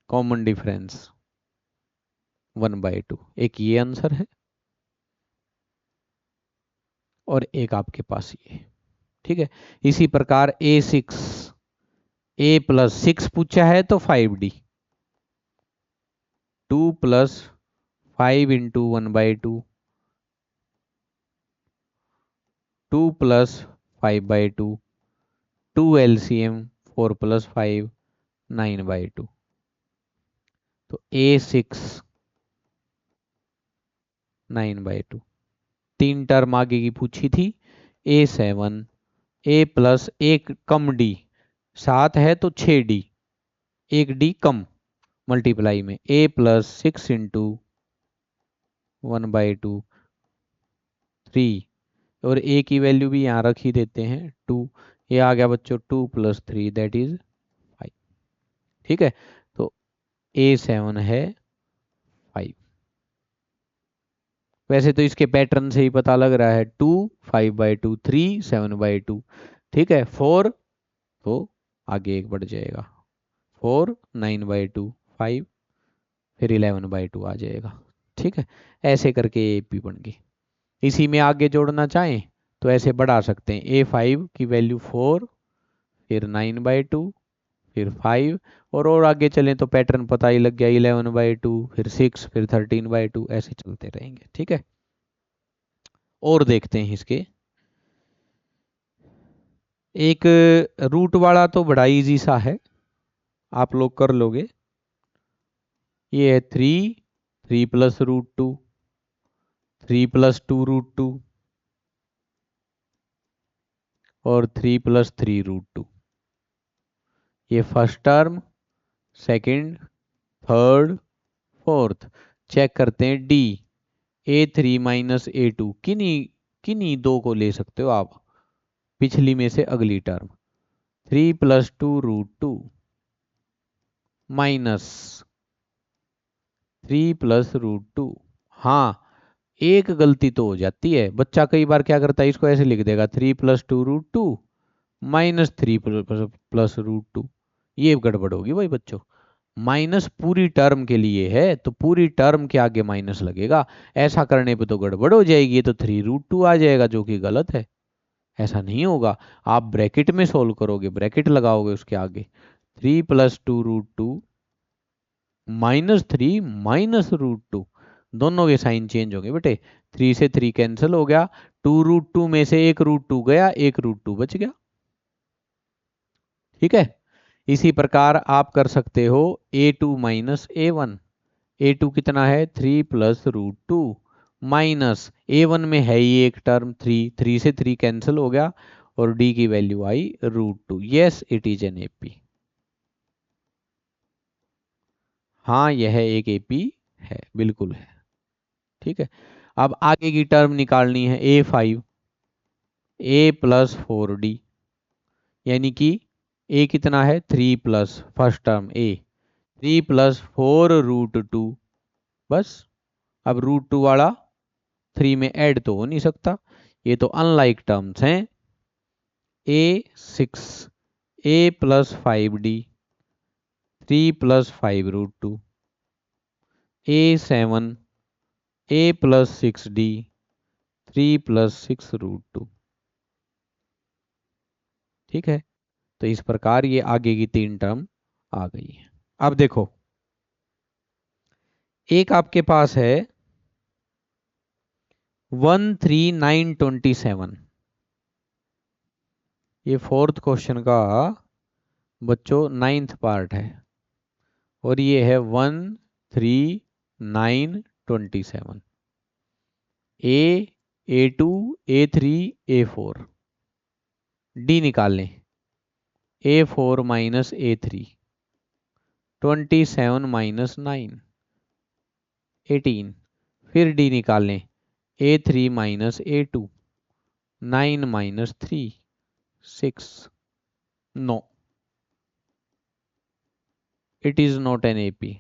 कॉमन डिफरेंस 1/2, एक ये आंसर है और एक आपके पास ये। ठीक है, इसी प्रकार A6, A+6 पूछा है तो 5D, 2+5 इंटू 1/2, 2+5/2, 2 LCM 4+5 9/2। तो A6 9/2। तीन टर्म आगे की पूछी थी, A7, A+ एक कम D, 7 है तो 6D, एक D कम, मल्टीप्लाई में A+6 इंटू 1/2 3, और A की वैल्यू भी यहाँ रख ही देते हैं 2। ये आ गया बच्चों 2+3 दैट इज 5। ठीक है, तो A7 है 5। वैसे तो इसके पैटर्न से ही पता लग रहा है, 2 5/2, 3 7/2। ठीक है, 4 तो आगे एक बढ़ जाएगा, 4 9/2 5, फिर 11/2 आ जाएगा। ठीक है, ऐसे करके AP बन गई। इसी में आगे जोड़ना चाहें तो ऐसे बढ़ा सकते हैं, A5 की वैल्यू 4, फिर 9/2, फिर 5, और आगे चलें तो पैटर्न पता ही लग गया, 11/2, फिर 6, फिर 13/2, ऐसे चलते रहेंगे। ठीक है, और देखते हैं इसके। एक रूट वाला तो बड़ा इजी सा है, आप लोग कर लोगे। ये है 3 3 + √2, 3 + 2 √2, और 3 + 3 √2। ये first term, second, third, fourth. Check करते हैं D, A3 - A2, किन्हीं किन्हीं दो को ले सकते हो आप, पिछली में से अगली टर्म, 3 + 2 √2 माइनस 3 + √2। हाँ, एक गलती तो हो जाती है, बच्चा कई बार क्या करता है, इसको ऐसे लिख देगा 3 + 2 √2 माइनस 3 + √2। ये गड़बड़ होगी भाई बच्चों, माइनस पूरी टर्म के लिए है तो पूरी टर्म के आगे माइनस लगेगा, ऐसा करने पे तो गड़बड़ हो जाएगी, ये तो 3 √2 आ जाएगा जो कि गलत है, ऐसा नहीं होगा। आप ब्रैकेट में सोल्व करोगे, ब्रैकेट लगाओगे उसके आगे, 3 + 2 √2 -3 - √2, दोनों के साइन चेंज होंगे बेटे, 3 से 3 कैंसिल हो गया, 2 √2 में से एक √2 गया, एक √2 बच गया। ठीक है, इसी प्रकार आप कर सकते हो A2 - A1। A2 कितना है, 3 + √2 माइनस A1 में है ही एक टर्म 3, 3 से 3 कैंसिल हो गया, और D की value I √2। Yes it is N AP। हाँ यह एक AP है, बिल्कुल है। ठीक है, अब आगे की टर्म निकालनी है, A5, A+4D, यानी कि A कितना है, 3+, फर्स्ट टर्म A, 3 + 4 √2। बस, अब √2 वाला 3 में ऐड तो हो नहीं सकता, ये तो अनलाइक टर्म्स हैं। A6, A+5D, 3 + 5 √2, A7, A+6D, 3 + 6 √2। ठीक है, तो इस प्रकार ये आगे की तीन टर्म आ गई है। अब देखो, एक आपके पास है 13927, ये फोर्थ क्वेश्चन का बच्चों 9th पार्ट है, और ये है 13927। A2 A3 A4, D निकाल लें, A4 - A3, 27 - 9 18, फिर D निकाल लें, A3 - A2, 9 - 3 6। No, it is not an AP।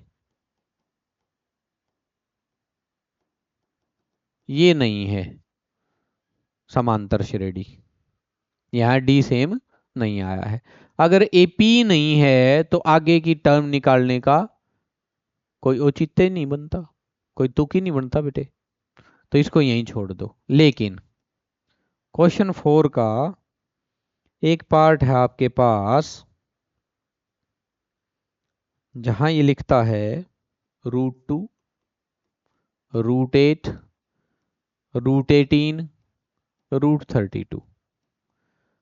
ये नहीं है समांतर श्रेणी, यहाँ डी सेम नहीं आया है। अगर एपी नहीं है तो आगे की टर्म निकालने का कोई औचित्य नहीं बनता, कोई तुक ही नहीं बनता बेटे, तो इसको यहीं छोड़ दो। लेकिन क्वेश्चन 4 का एक पार्ट है आपके पास जहां ये लिखता है √2, √8, √18, √32।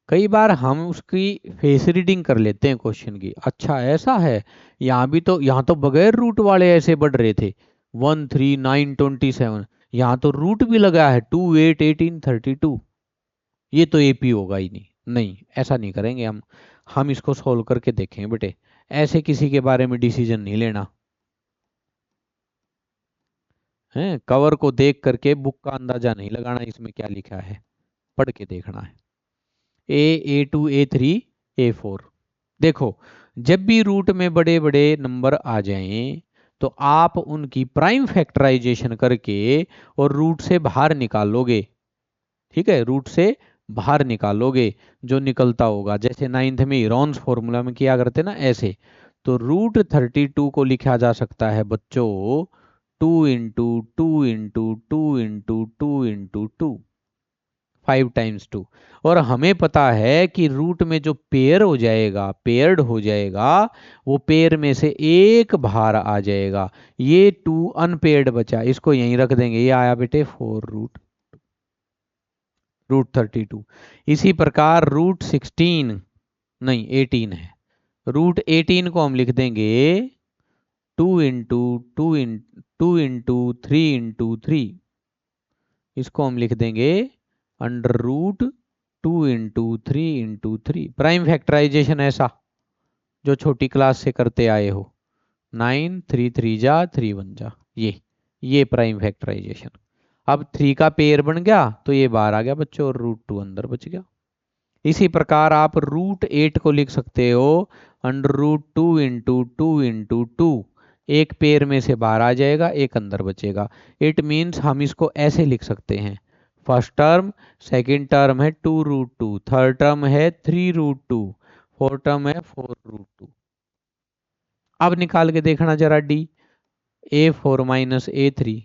कई बार हम उसकी फेस रीडिंग कर लेते हैं क्वेश्चन की, अच्छा ऐसा है, यहाँ तो बगैर रूट वाले ऐसे बढ़ रहे थे 1, 3, 9, 27, यहाँ तो रूट भी लगा है 2, 8, 18, 32, ये तो एपी होगा ही नहीं। नहीं, ऐसा नहीं करेंगे हम इसको सोल्व करके देखेंगे बेटे, ऐसे किसी के बारे में डिसीजन नहीं लेना है। कवर को देख करके बुक का अंदाजा नहीं लगाना इसमें क्या लिखा है, पढ़ के देखना है। A2, A3, A4। देखो, जब भी रूट में बड़े बड़े नंबर आ जाएं तो आप उनकी प्राइम फैक्टराइजेशन करके और रूट से बाहर निकालोगे। ठीक है, रूट से बाहर निकालोगे जो निकलता होगा, जैसे 9th में इरॉन्स फॉर्मूला में किया करते ना ऐसे। तो √32 को लिखा जा सकता है बच्चों 2 × 2 × 2 × 2 × 2, 5 × 2। और हमें पता है कि रूट में जो पेयर हो जाएगा, पेयर्ड हो जाएगा, वो पेयर में से एक बाहर आ जाएगा, ये 2 अनपेयर्ड बचा, इसको यहीं रख देंगे, ये आया बेटे 4 √32। इसी प्रकार √16, नहीं 18 है, √18 को हम लिख देंगे 2 × 3 × 3, इसको हम लिख देंगे √2 × 3 × 3। प्राइम फैक्टराइजेशन ऐसा जो छोटी क्लास से करते आए हो, 9, 3 3 जा 3 1 जा, ये प्राइम फैक्टराइजेशन। अब 3 का पेयर बन गया तो ये बाहर आ गया बच्चों और √2 अंदर बच गया। इसी प्रकार आप √8 को लिख सकते हो √2 × 2 × 2, एक पेयर में से बाहर आ जाएगा, एक अंदर बचेगा। इट मीन्स हम इसको ऐसे लिख सकते हैं, फर्स्ट टर्म, सेकंड टर्म है 2√2, थर्ड टर्म है 3√2, फोर्थ टर्म है 4√2। अब निकाल के देखना जरा D, A4 - A3,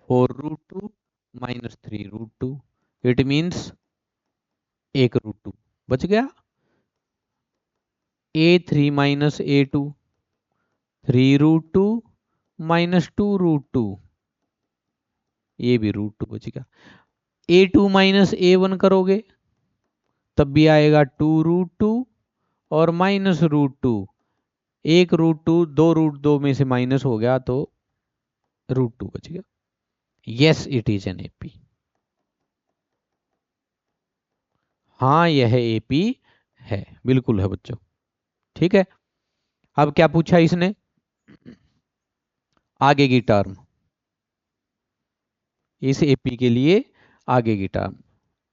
4√2 - 3√2, it means 1√2 बच गया। A3 - A2, 3√2 - 2√2, ये भी √2 बच गया। A2 - A1 करोगे तब भी आएगा 2√2 और -√2, 1√2, 2√2 में से माइनस हो गया तो √2 बच गया। Yes, it is an AP. हाँ, यह एपी है, बिल्कुल है बच्चों। ठीक है, अब क्या पूछा इसने, आगे की टर्म, इस एपी के लिए आगे की टर्म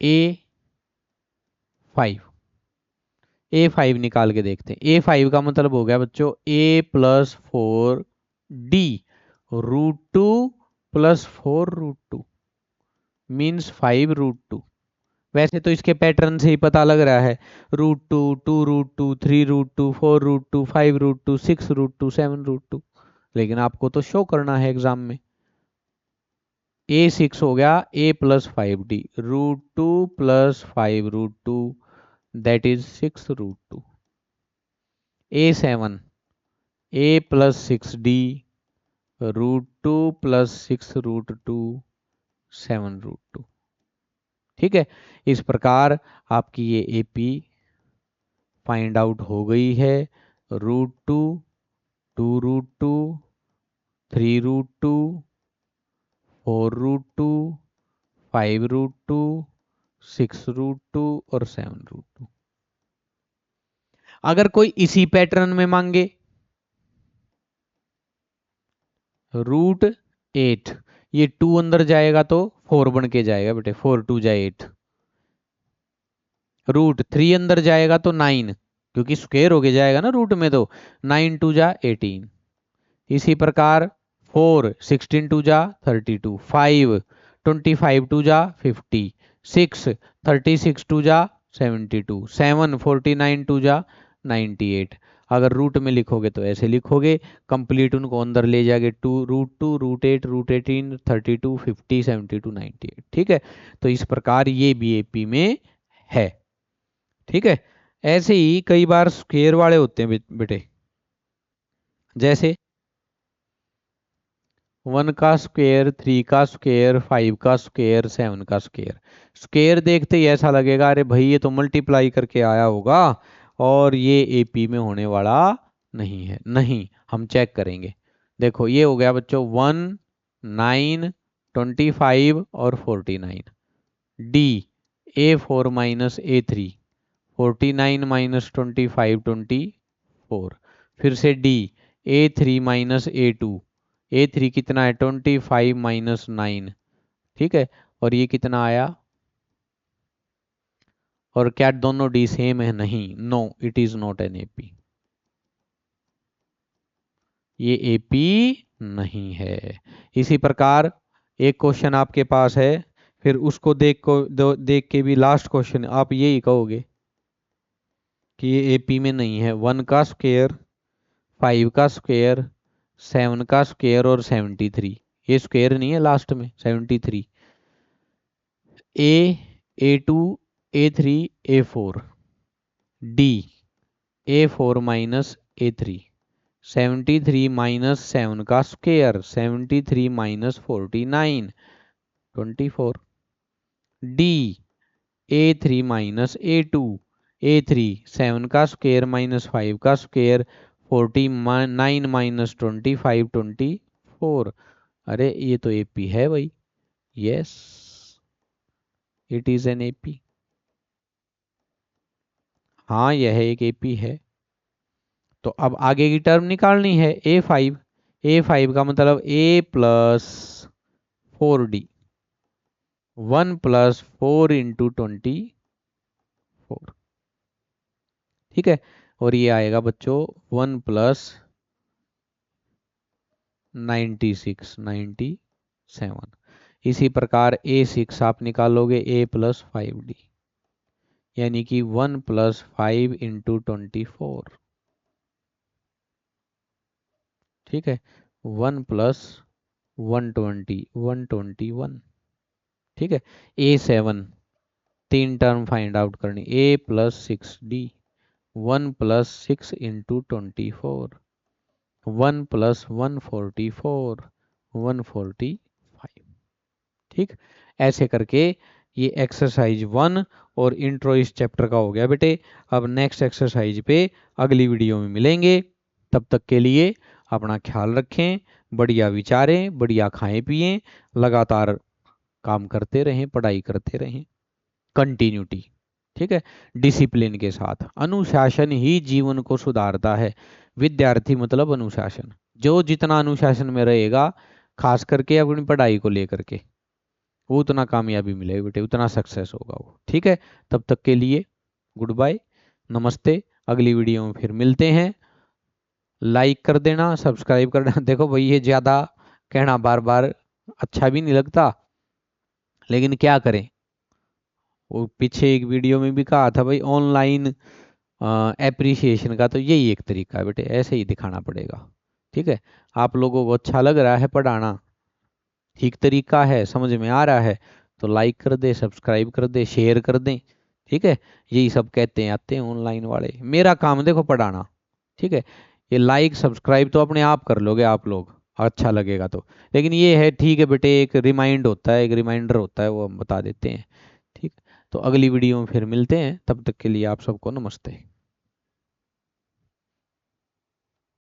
A5, A5 निकाल के देखते हैं। A5 का मतलब हो गया बच्चों A+4D √2 + 4√2 मीन्स 5√2। वैसे तो इसके पैटर्न से ही पता लग रहा है, √2, 2√2, 3√2, 4√2, 5√2, 6√2, 7√2, लेकिन आपको तो शो करना है एग्जाम में। A6 हो गया A+5D √2 + 5√2, that is 6√2। A7 A+6D √2 + 6√2, 7√2। ठीक है, इस प्रकार आपकी ये एपी फाइंड आउट हो गई है। √2, 2√2, 3√2, 4√2, 5√2, 6√2 और 7√2। अगर कोई इसी पैटर्न में मांगे √8, ये 2 अंदर जाएगा तो 4 बन के जाएगा बेटे, 4 2 जाए 8। √3 अंदर जाएगा तो 9, क्योंकि स्क्वायर होके जाएगा ना रूट में, तो 9 2 जा 18। इसी प्रकार 4 16 टू जा 32, 5 25 टू जा 50, 6 36 टू जा 72, 7 49 टू जा 98। अगर रूट में लिखोगे तो ऐसे लिखोगे, कंप्लीट उनको अंदर ले जाके टू रूट 8 रूट 18 32 50 72 98। ठीक है, तो इस प्रकार ये भी एपी में है। ठीक है, ऐसे ही कई बार स्क्वायर वाले होते हैं बेटे, जैसे 1 का स्क्वायर, 3 का स्क्वायर, 5 का स्क्वायर, 7 का स्क्वायर। स्क्वायर देखते ही ऐसा लगेगा अरे भाई ये तो मल्टीप्लाई करके आया होगा और ये एपी में होने वाला नहीं है। नहीं, हम चेक करेंगे। देखो ये हो गया बच्चों 1 9 25 और 49। D A4 minus A3, 49 minus 25 24। फिर से D A3 minus A2, A3 कितना है 25 माइनस 9। ठीक है, और ये कितना आया, और क्या दोनों डी सेम है? नहीं, no it is not an AP, ये एपी नहीं है। इसी प्रकार एक क्वेश्चन आपके पास है, फिर उसको देख के भी लास्ट क्वेश्चन आप यही कहोगे कि ये एपी में नहीं है। 1 का स्क्वायर, 5 का स्क्वायर, 7 का स्क्वायर और 73, ये स्क्वायर नहीं है लास्ट में 73। A2 A3 A4, D A4 minus A3, 73 minus 7 का square, 73 minus 49 24। D A3 minus A2, A3 7 का स्क्वायर माइनस 5 का स्क्वायर, 49 माइनस 25 24। अरे ये तो एपी है भाई, yes it is an AP. हाँ यह एक एपी है। तो अब आगे की टर्म निकालनी है A5। A5 का मतलब A+4D, 1+4 × 24। ठीक है, और ये आएगा बच्चों 1+96 97। इसी प्रकार A6 आप निकालोगे A+5D, यानी कि 1+5 × 24। ठीक है, 1+120 121। ठीक है, A7 तीन टर्म फाइंड आउट करनी, A+6D, 1+6 × 24, 1+144 145। ठीक, ऐसे करके ये एक्सरसाइज 1 और इंट्रो इस चैप्टर का हो गया बेटे। अब नेक्स्ट एक्सरसाइज पे अगली वीडियो में मिलेंगे। तब तक के लिए अपना ख्याल रखें, बढ़िया विचारें, बढ़िया खाएं पिएं, लगातार काम करते रहें, पढ़ाई करते रहें, कंटिन्यूटी। ठीक है, डिसिप्लिन के साथ। अनुशासन ही जीवन को सुधारता है। विद्यार्थी मतलब अनुशासन, जो जितना अनुशासन में रहेगा खास करके अपनी पढ़ाई को लेकर के, वो उतना कामयाबी मिलेगी बेटे, उतना सक्सेस होगा वो। ठीक है, तब तक के लिए गुड बाय, नमस्ते। अगली वीडियो में फिर मिलते हैं। लाइक कर देना, सब्सक्राइब कर देना। देखो भाई ये ज़्यादा कहना बार बार अच्छा भी नहीं लगता, लेकिन क्या करें, वो पीछे एक वीडियो में भी कहा था भाई ऑनलाइन एप्रिसिएशन का तो यही एक तरीका है बेटे, ऐसे ही दिखाना पड़ेगा। ठीक है, आप लोगों को अच्छा लग रहा है पढ़ाना, ठीक तरीका है, समझ में आ रहा है, तो लाइक कर दे, सब्सक्राइब कर दे, शेयर कर दें। ठीक है, यही सब कहते हैं आते हैं ऑनलाइन वाले, मेरा काम देखो पढ़ाना। ठीक है, ये लाइक सब्सक्राइब तो अपने आप कर लोगे आप लोग, अच्छा लगेगा तो। लेकिन ये है ठीक है बेटे, एक रिमाइंड होता है, एक रिमाइंडर होता है, वो हम बता देते हैं। ठीक, तो अगली वीडियो में फिर मिलते हैं, तब तक के लिए आप सबको नमस्ते।